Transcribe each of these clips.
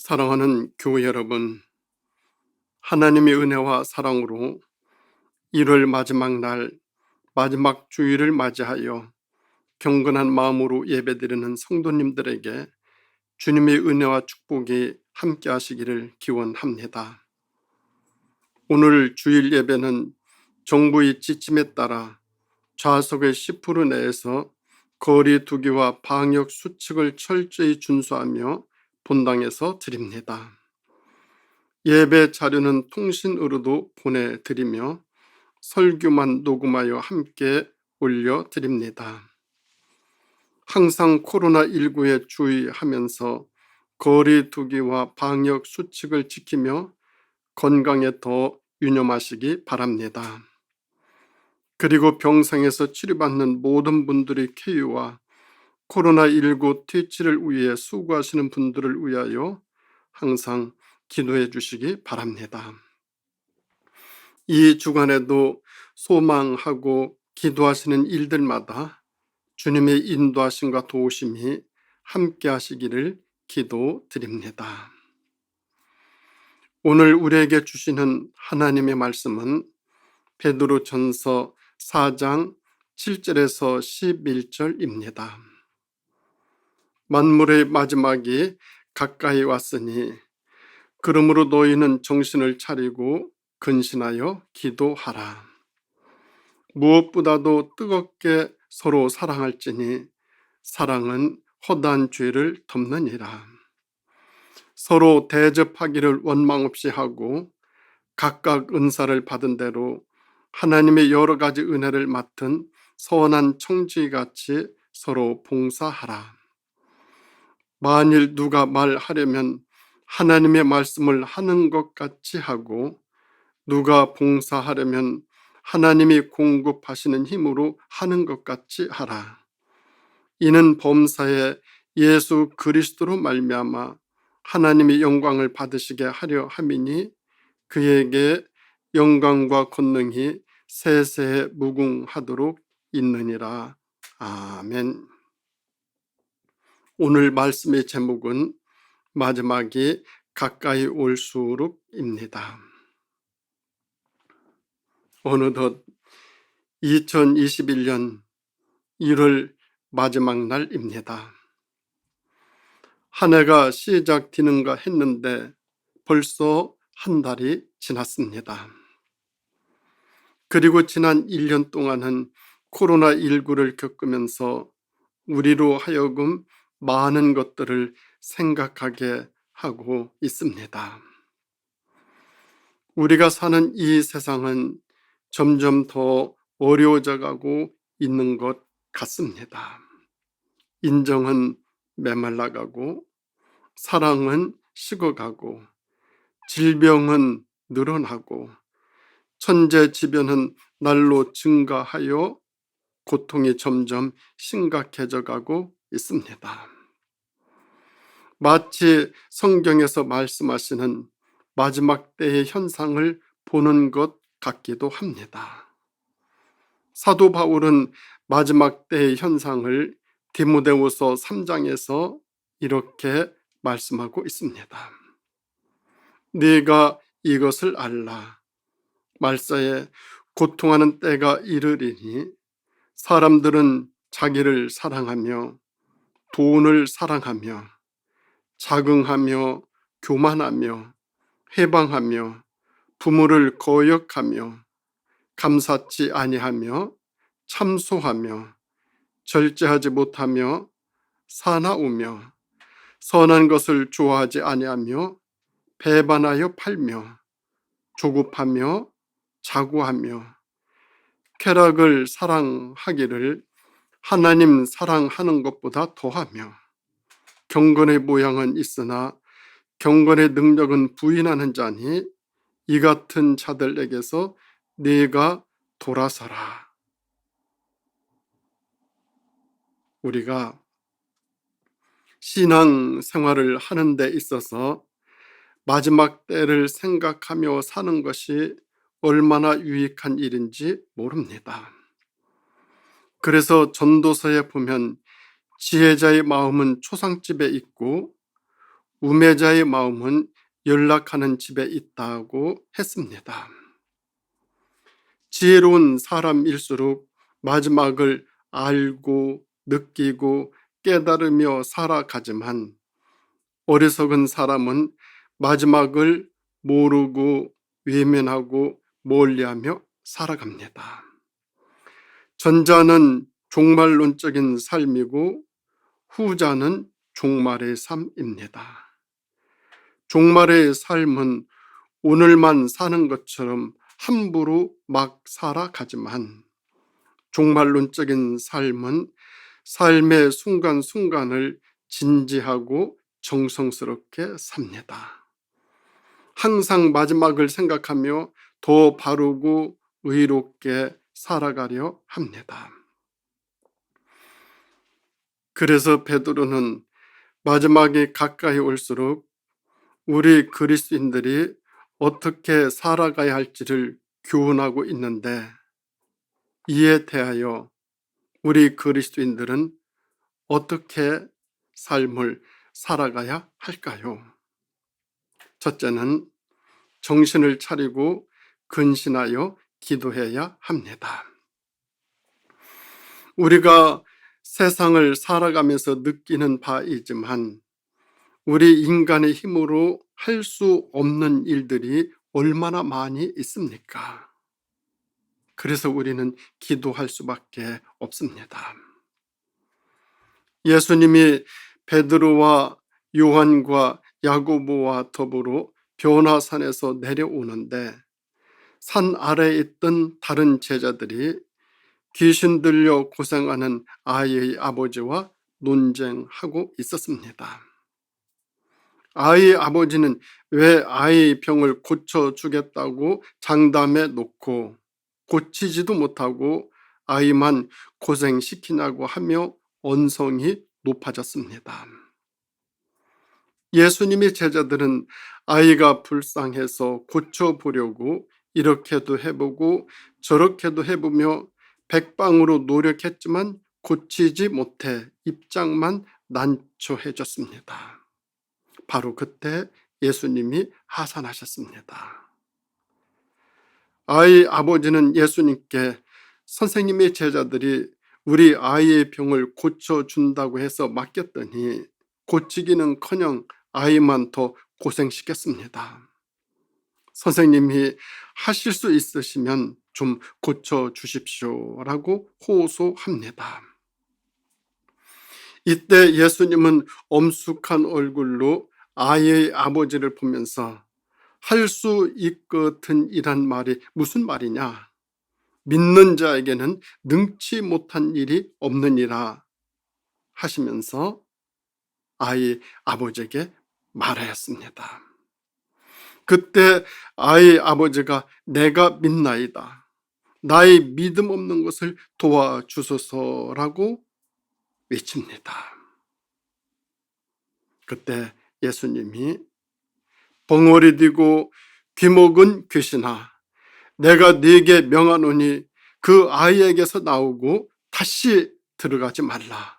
사랑하는 교회 여러분, 하나님의 은혜와 사랑으로 1월 마지막 날, 마지막 주일을 맞이하여 경건한 마음으로 예배드리는 성도님들에게 주님의 은혜와 축복이 함께 하시기를 기원합니다. 오늘 주일 예배는 정부의 지침에 따라 좌석의 10% 내에서 거리 두기와 방역 수칙을 철저히 준수하며 본당에서 드립니다. 예배 자료는 통신으로도 보내드리며 설교만 녹음하여 함께 올려드립니다. 항상 코로나19에 주의하면서 거리 두기와 방역 수칙을 지키며 건강에 더 유념하시기 바랍니다. 그리고 병상에서 치료받는 모든 분들의 쾌유와 코로나19 퇴치를 위해 수고하시는 분들을 위하여 항상 기도해 주시기 바랍니다. 이 주간에도 소망하고 기도하시는 일들마다 주님의 인도하심과 도우심이 함께 하시기를 기도드립니다. 오늘 우리에게 주시는 하나님의 말씀은 베드로전서 4장 7절에서 11절입니다. 만물의 마지막이 가까이 왔으니 그러므로 너희는 정신을 차리고 근신하여 기도하라. 무엇보다도 뜨겁게 서로 사랑할지니 사랑은 허다한 죄를 덮느니라. 서로 대접하기를 원망 없이 하고 각각 은사를 받은 대로 하나님의 여러 가지 은혜를 맡은 선한 청지기같이 서로 봉사하라. 만일 누가 말하려면 하나님의 말씀을 하는 것 같이 하고 누가 봉사하려면 하나님이 공급하시는 힘으로 하는 것 같이 하라. 이는 범사에 예수 그리스도로 말미암아 하나님의 영광을 받으시게 하려 함이니 그에게 영광과 권능이 세세에 무궁하도록 있느니라. 아멘. 오늘 말씀의 제목은 마지막이 가까이 올수록입니다. 어느덧 2021년 1월 마지막 날입니다. 한 해가 시작되는가 했는데 벌써 한 달이 지났습니다. 그리고 지난 1년 동안은 코로나19를 겪으면서 우리로 하여금 많은 것들을 생각하게 하고 있습니다. 우리가 사는 이 세상은 점점 더 어려워져 가고 있는 것 같습니다. 인정은 메말라가고 사랑은 식어가고 질병은 늘어나고 천재지변은 날로 증가하여 고통이 점점 심각해져 가고 있습니다. 마치 성경에서 말씀하시는 마지막 때의 현상을 보는 것 같기도 합니다. 사도 바울은 마지막 때의 현상을 디모데후서 3장에서 이렇게 말씀하고 있습니다. 네가 이것을 알라. 말세에 고통하는 때가 이르리니 사람들은 자기를 사랑하며 돈을 사랑하며 자긍하며 교만하며 해방하며 부모를 거역하며 감사치 아니하며 참소하며 절제하지 못하며 사나우며 선한 것을 좋아하지 아니하며 배반하여 팔며 조급하며 자고하며 쾌락을 사랑하기를 하나님 사랑하는 것보다 더하며 경건의 모양은 있으나 경건의 능력은 부인하는 자니 이 같은 자들에게서 네가 돌아서라. 우리가 신앙 생활을 하는 데 있어서 마지막 때를 생각하며 사는 것이 얼마나 유익한 일인지 모릅니다. 그래서 전도서에 보면 지혜자의 마음은 초상집에 있고 우매자의 마음은 연락하는 집에 있다고 했습니다. 지혜로운 사람일수록 마지막을 알고 느끼고 깨달으며 살아가지만 어리석은 사람은 마지막을 모르고 외면하고 멀리하며 살아갑니다. 전자는 종말론적인 삶이고 후자는 종말의 삶입니다. 종말의 삶은 오늘만 사는 것처럼 함부로 막 살아가지만 종말론적인 삶은 삶의 순간순간을 진지하고 정성스럽게 삽니다. 항상 마지막을 생각하며 더 바르고 의롭게 살아가려 합니다. 그래서 베드로는 마지막이 가까이 올수록 우리 그리스도인들이 어떻게 살아가야 할지를 교훈하고 있는데, 이에 대하여 우리 그리스도인들은 어떻게 삶을 살아가야 할까요? 첫째는 정신을 차리고 근신하여 기도해야 합니다. 우리가 세상을 살아가면서 느끼는 바이지만 우리 인간의 힘으로 할 수 없는 일들이 얼마나 많이 있습니까? 그래서 우리는 기도할 수밖에 없습니다. 예수님이 베드로와 요한과 야고보와 더불어 변화산에서 내려오는데 산 아래에 있던 다른 제자들이 귀신 들려 고생하는 아이의 아버지와 논쟁하고 있었습니다. 아이의 아버지는 왜 아이의 병을 고쳐주겠다고 장담해 놓고 고치지도 못하고 아이만 고생시키냐고 하며 언성이 높아졌습니다. 예수님의 제자들은 아이가 불쌍해서 고쳐보려고 이렇게도 해보고 저렇게도 해보며 백방으로 노력했지만 고치지 못해 입장만 난처해졌습니다. 바로 그때 예수님이 하산하셨습니다. 아이 아버지는 예수님께 선생님의 제자들이 우리 아이의 병을 고쳐준다고 해서 맡겼더니 고치기는커녕 아이만 더 고생시켰습니다. 선생님이 하실 수 있으시면 좀 고쳐주십시오라고 호소합니다. 이때 예수님은 엄숙한 얼굴로 아이의 아버지를 보면서 할 수 있거든 이란 말이 무슨 말이냐? 믿는 자에게는 능치 못한 일이 없느니라 하시면서 아이 아버지에게 말하였습니다. 그때 아이 아버지가 내가 믿나이다. 나의 믿음 없는 것을 도와주소서라고 외칩니다. 그때 예수님이 벙어리 뒤고 귀먹은 귀신아, 내가 네게 명하노니 그 아이에게서 나오고 다시 들어가지 말라.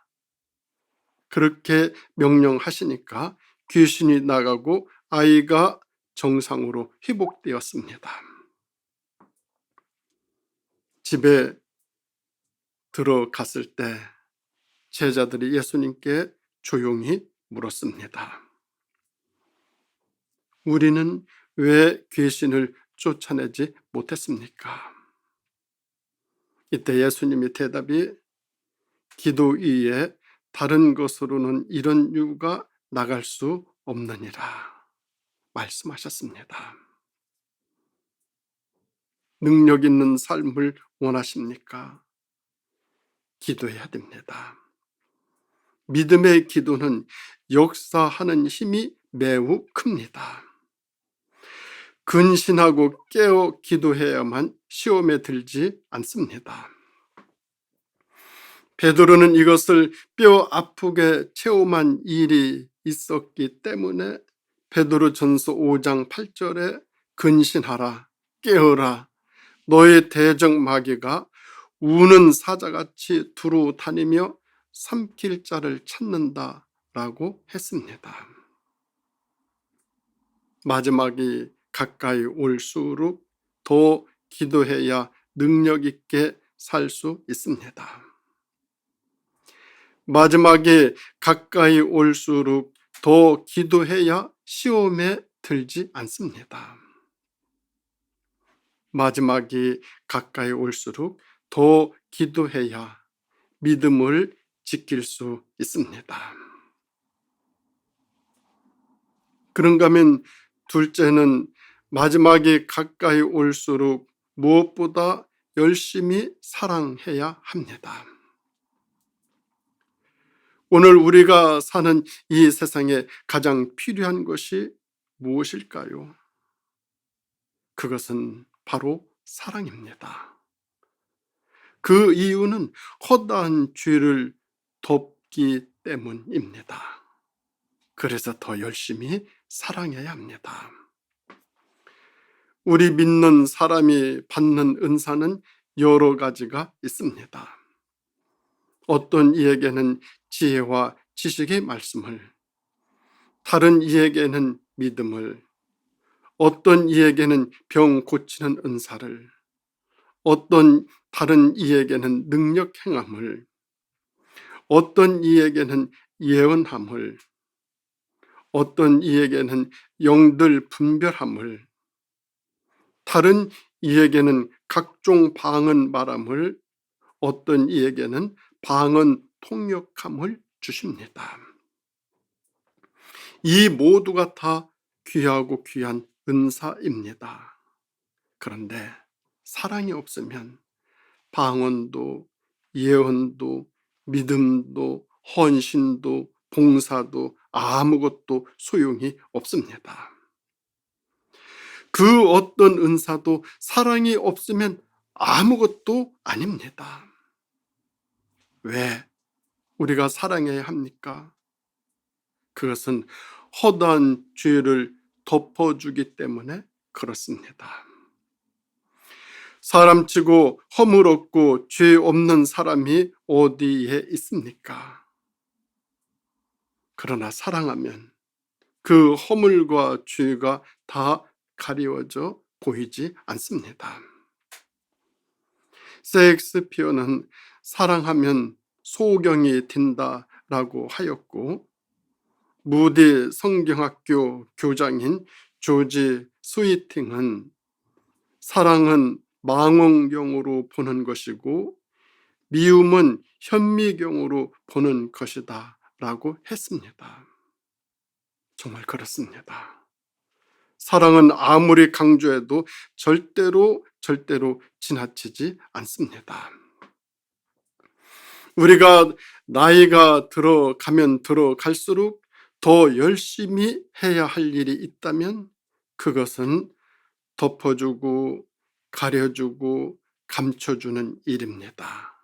그렇게 명령하시니까 귀신이 나가고 아이가 정상으로 회복되었습니다. 집에 들어갔을 때 제자들이 예수님께 조용히 물었습니다. 우리는 왜 귀신을 쫓아내지 못했습니까? 이때 예수님의 대답이 기도 이외에 다른 것으로는 이런 유가 나갈 수 없느니라 말씀하셨습니다. 능력 있는 삶을 원하십니까? 기도해야 됩니다. 믿음의 기도는 역사하는 힘이 매우 큽니다. 근신하고 깨어 기도해야만 시험에 들지 않습니다. 베드로는 이것을 뼈 아프게 체험한 일이 있었기 때문에 베드로전서 5장 8절에 근신하라, 깨어라, 너의 대적 마귀가 우는 사자같이 두루 다니며 삼킬 자를 찾는다라고 했습니다. 마지막이 가까이 올수록 더 기도해야 능력 있게 살 수 있습니다. 마지막이 가까이 올수록 더 기도해야 시험에 들지 않습니다. 마지막이 가까이 올수록 더 기도해야 믿음을 지킬 수 있습니다. 그런가 하면 둘째는 마지막이 가까이 올수록 무엇보다 열심히 사랑해야 합니다. 오늘 우리가 사는 이 세상에 가장 필요한 것이 무엇일까요? 그것은 바로 사랑입니다. 그 이유는 허다한 죄를 덮기 때문입니다. 그래서 더 열심히 사랑해야 합니다. 우리 믿는 사람이 받는 은사는 여러 가지가 있습니다. 어떤 이에게는 지혜와 지식의 말씀을, 다른 이에게는 믿음을, 어떤 이에게는 병 고치는 은사를, 어떤 다른 이에게는 능력 행함을, 어떤 이에게는 예언함을, 어떤 이에게는 영들 분별함을, 다른 이에게는 각종 방언 말함을, 어떤 이에게는 방언 통역함을 주십니다. 이 모두가 다 귀하고 귀한 은사입니다. 그런데 사랑이 없으면 방언도 예언도 믿음도 헌신도 봉사도 아무것도 소용이 없습니다. 그 어떤 은사도 사랑이 없으면 아무것도 아닙니다. 왜 우리가 사랑해야 합니까? 그것은 허다한 죄를 덮어주기 때문에 그렇습니다. 사람치고 허물없고 죄 없는 사람이 어디에 있습니까? 그러나 사랑하면 그 허물과 죄가 다 가리워져 보이지 않습니다. 셰익스피어는 사랑하면 소경이 든다라고 하였고, 무디 성경학교 교장인 조지 스위팅은 사랑은 망원경으로 보는 것이고 미움은 현미경으로 보는 것이다 라고 했습니다. 정말 그렇습니다. 사랑은 아무리 강조해도 절대로 지나치지 않습니다. 우리가 나이가 들어가면 들어갈수록 더 열심히 해야 할 일이 있다면 그것은 덮어주고 가려주고 감춰주는 일입니다.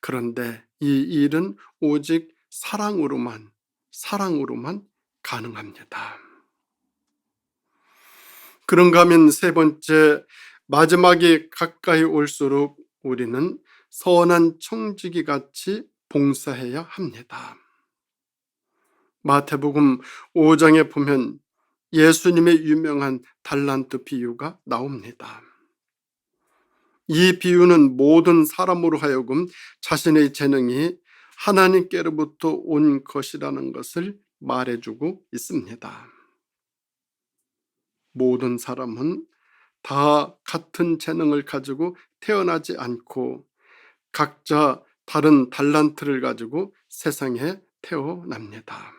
그런데 이 일은 오직 사랑으로만 가능합니다. 그런가 하면 세 번째, 마지막이 가까이 올수록 우리는 선한 청지기 같이 봉사해야 합니다. 마태복음 5장에 보면 예수님의 유명한 달란트 비유가 나옵니다. 이 비유는 모든 사람으로 하여금 자신의 재능이 하나님께로부터 온 것이라는 것을 말해주고 있습니다. 모든 사람은 다 같은 재능을 가지고 태어나지 않고 각자 다른 달란트를 가지고 세상에 태어납니다.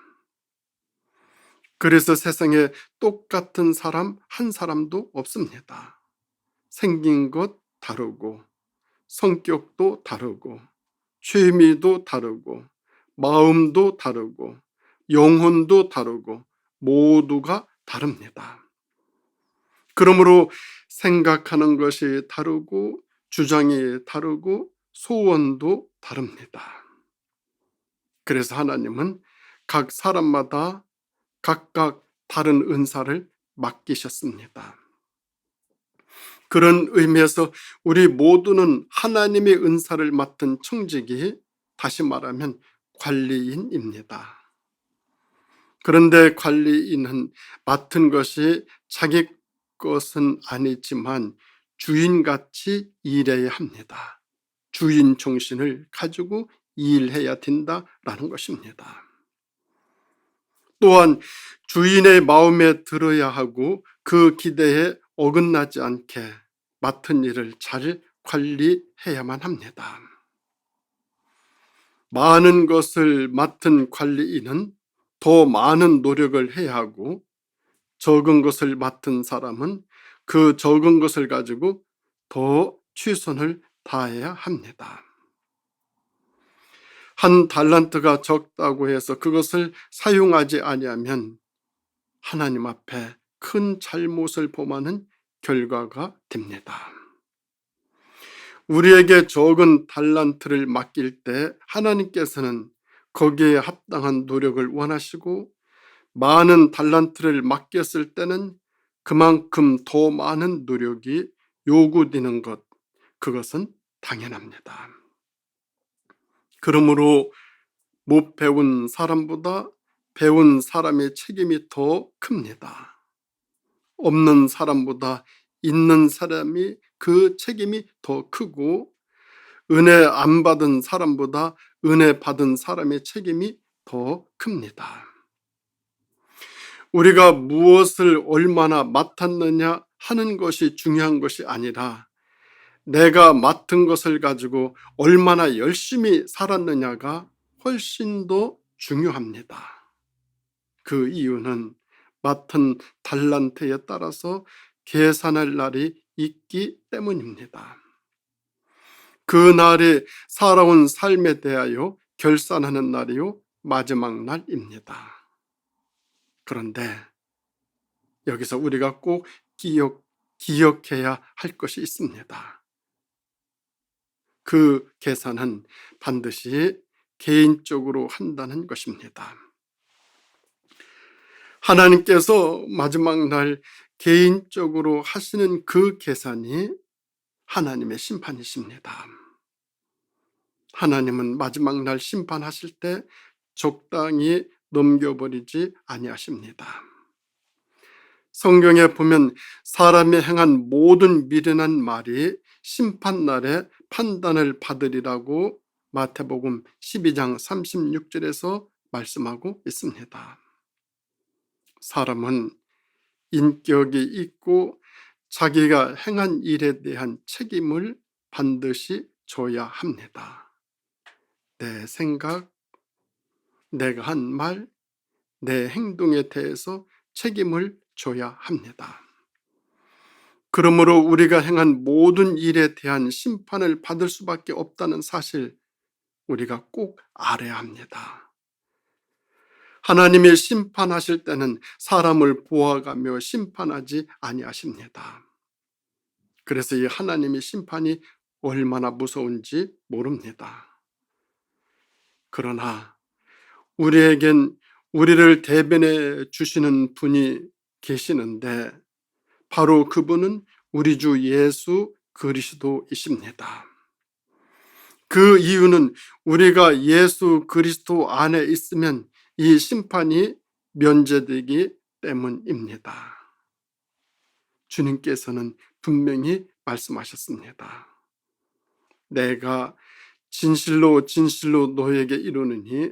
그래서 세상에 똑같은 사람 한 사람도 없습니다. 생긴 것 다르고 성격도 다르고 취미도 다르고 마음도 다르고 영혼도 다르고 모두가 다릅니다. 그러므로 생각하는 것이 다르고 주장이 다르고 소원도 다릅니다. 그래서 하나님은 각 사람마다 각각 다른 은사를 맡기셨습니다. 그런 의미에서 우리 모두는 하나님의 은사를 맡은 청직이 다시 말하면 관리인입니다. 그런데 관리인은 맡은 것이 자기 것은 아니지만 주인같이 일해야 합니다. 주인 정신을 가지고 일해야 된다라는 것입니다. 또한 주인의 마음에 들어야 하고 그 기대에 어긋나지 않게 맡은 일을 잘 관리해야만 합니다. 많은 것을 맡은 관리인은 더 많은 노력을 해야 하고, 적은 것을 맡은 사람은 그 적은 것을 가지고 더 최선을 다해야 합니다. 한 달란트가 적다고 해서 그것을 사용하지 아니하면 하나님 앞에 큰 잘못을 범하는 결과가 됩니다. 우리에게 적은 달란트를 맡길 때 하나님께서는 거기에 합당한 노력을 원하시고, 많은 달란트를 맡겼을 때는 그만큼 더 많은 노력이 요구되는 것, 그것은 당연합니다. 그러므로 못 배운 사람보다 배운 사람의 책임이 더 큽니다. 없는 사람보다 있는 사람이 그 책임이 더 크고, 은혜 안 받은 사람보다 은혜 받은 사람의 책임이 더 큽니다. 우리가 무엇을 얼마나 맡았느냐 하는 것이 중요한 것이 아니라, 내가 맡은 것을 가지고 얼마나 열심히 살았느냐가 훨씬 더 중요합니다. 그 이유는 맡은 달란트에 따라서 계산할 날이 있기 때문입니다. 그 날이 살아온 삶에 대하여 결산하는 날이요 마지막 날입니다. 그런데 여기서 우리가 꼭 기억해야 할 것이 있습니다. 그 계산은 반드시 개인적으로 한다는 것입니다. 하나님께서 마지막 날 개인적으로 하시는 그 계산이 하나님의 심판이십니다. 하나님은 마지막 날 심판하실 때 적당히 넘겨버리지 아니하십니다. 성경에 보면 사람이 행한 모든 미련한 말이 심판날에 판단을 받으리라고 마태복음 12장 36절에서 말씀하고 있습니다. 사람은 인격이 있고 자기가 행한 일에 대한 책임을 반드시 져야 합니다. 내 생각, 내가 한 말, 내 행동에 대해서 책임을 져야 합니다. 그러므로 우리가 행한 모든 일에 대한 심판을 받을 수밖에 없다는 사실, 우리가 꼭 알아야 합니다. 하나님이 심판하실 때는 사람을 보아가며 심판하지 아니하십니다. 그래서 이 하나님의 심판이 얼마나 무서운지 모릅니다. 그러나 우리에겐 우리를 대변해 주시는 분이 계시는데, 바로 그분은 우리 주 예수 그리스도이십니다. 그 이유는 우리가 예수 그리스도 안에 있으면 이 심판이 면제되기 때문입니다. 주님께서는 분명히 말씀하셨습니다. 내가 진실로 진실로 너에게 이르노니,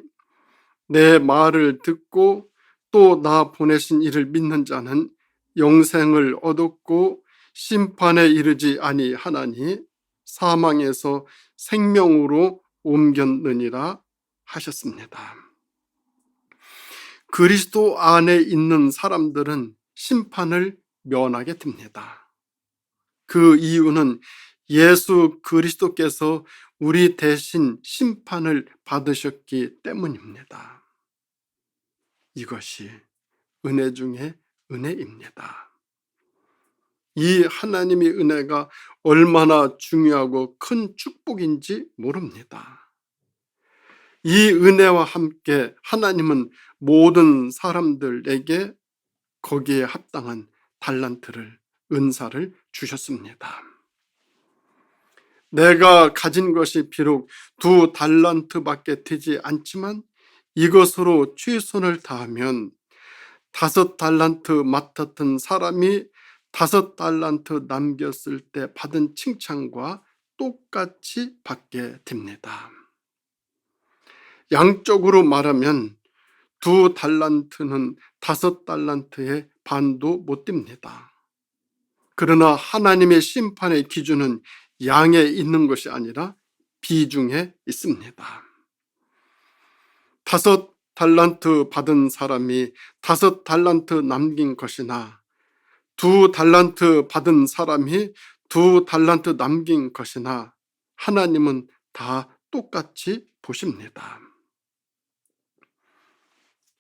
내 말을 듣고 또 나 보내신 이를 믿는 자는 영생을 얻었고 심판에 이르지 아니하나니 사망에서 생명으로 옮겼느니라 하셨습니다. 그리스도 안에 있는 사람들은 심판을 면하게 됩니다. 그 이유는 예수 그리스도께서 우리 대신 심판을 받으셨기 때문입니다. 이것이 은혜 중에 은혜입니다. 이 하나님의 은혜가 얼마나 중요하고 큰 축복인지 모릅니다. 이 은혜와 함께 하나님은 모든 사람들에게 거기에 합당한 달란트를, 은사를 주셨습니다. 내가 가진 것이 비록 2 달란트밖에 되지 않지만 이것으로 최선을 다하면 5달란트 맡았던 사람이 5달란트 남겼을 때 받은 칭찬과 똑같이 받게 됩니다. 양적으로 말하면 2달란트는 5달란트의 반도 못 됩니다. 그러나 하나님의 심판의 기준은 양에 있는 것이 아니라 비중에 있습니다. 5달란트 받은 사람이 5달란트 남긴 것이나 2달란트 받은 사람이 2달란트 남긴 것이나 하나님은 다 똑같이 보십니다.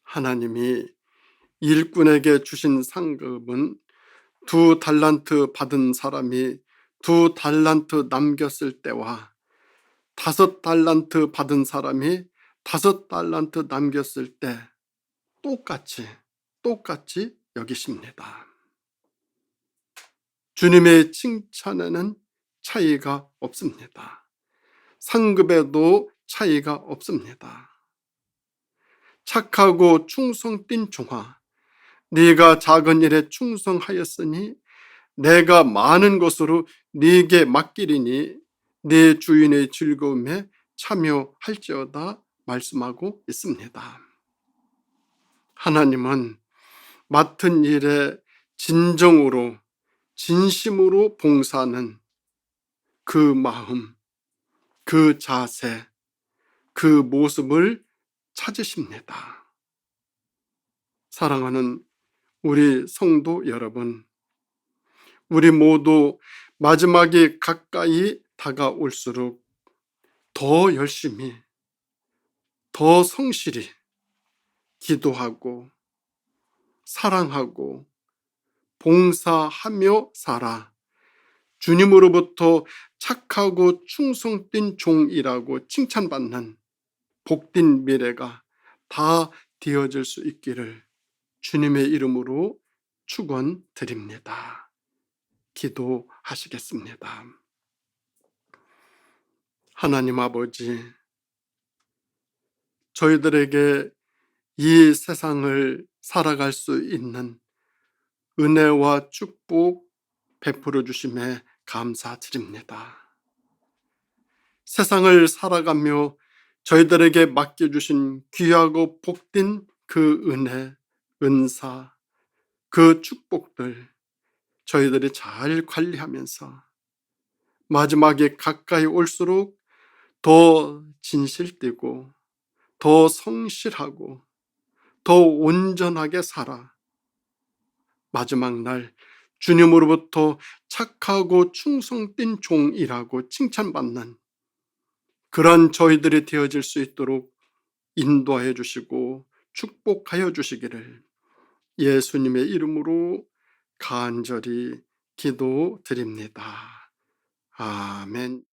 하나님이 일꾼에게 주신 상급은 2달란트 받은 사람이 2달란트 남겼을 때와 5달란트 받은 사람이 5달란트 남겼을 때 똑같이 여기십니다. 주님의 칭찬에는 차이가 없습니다. 상급에도 차이가 없습니다. 착하고 충성된 종아, 네가 작은 일에 충성하였으니 내가 많은 것으로 네게 맡기리니 네 주인의 즐거움에 참여할지어다 말씀하고 있습니다. 하나님은 맡은 일에 진정으로 진심으로 봉사하는 그 마음, 그 자세, 그 모습을 찾으십니다. 사랑하는 우리 성도 여러분, 우리 모두 마지막이 가까이 다가올수록 더 열심히, 더 성실히 기도하고 사랑하고 봉사하며 살아 주님으로부터 착하고 충성된 종이라고 칭찬받는 복된 미래가 다 되어질 수 있기를 주님의 이름으로 축원드립니다. 기도하시겠습니다. 하나님 아버지, 저희들에게 이 세상을 살아갈 수 있는 은혜와 축복 베풀어 주심에 감사드립니다. 세상을 살아가며 저희들에게 맡겨주신 귀하고 복된 그 은혜, 은사, 그 축복들 저희들이 잘 관리하면서 마지막에 가까이 올수록 더 진실되고 더 성실하고 더 온전하게 살아 마지막 날 주님으로부터 착하고 충성된 종이라고 칭찬받는 그런 저희들이 되어질 수 있도록 인도하여 주시고 축복하여 주시기를 예수님의 이름으로 간절히 기도드립니다. 아멘.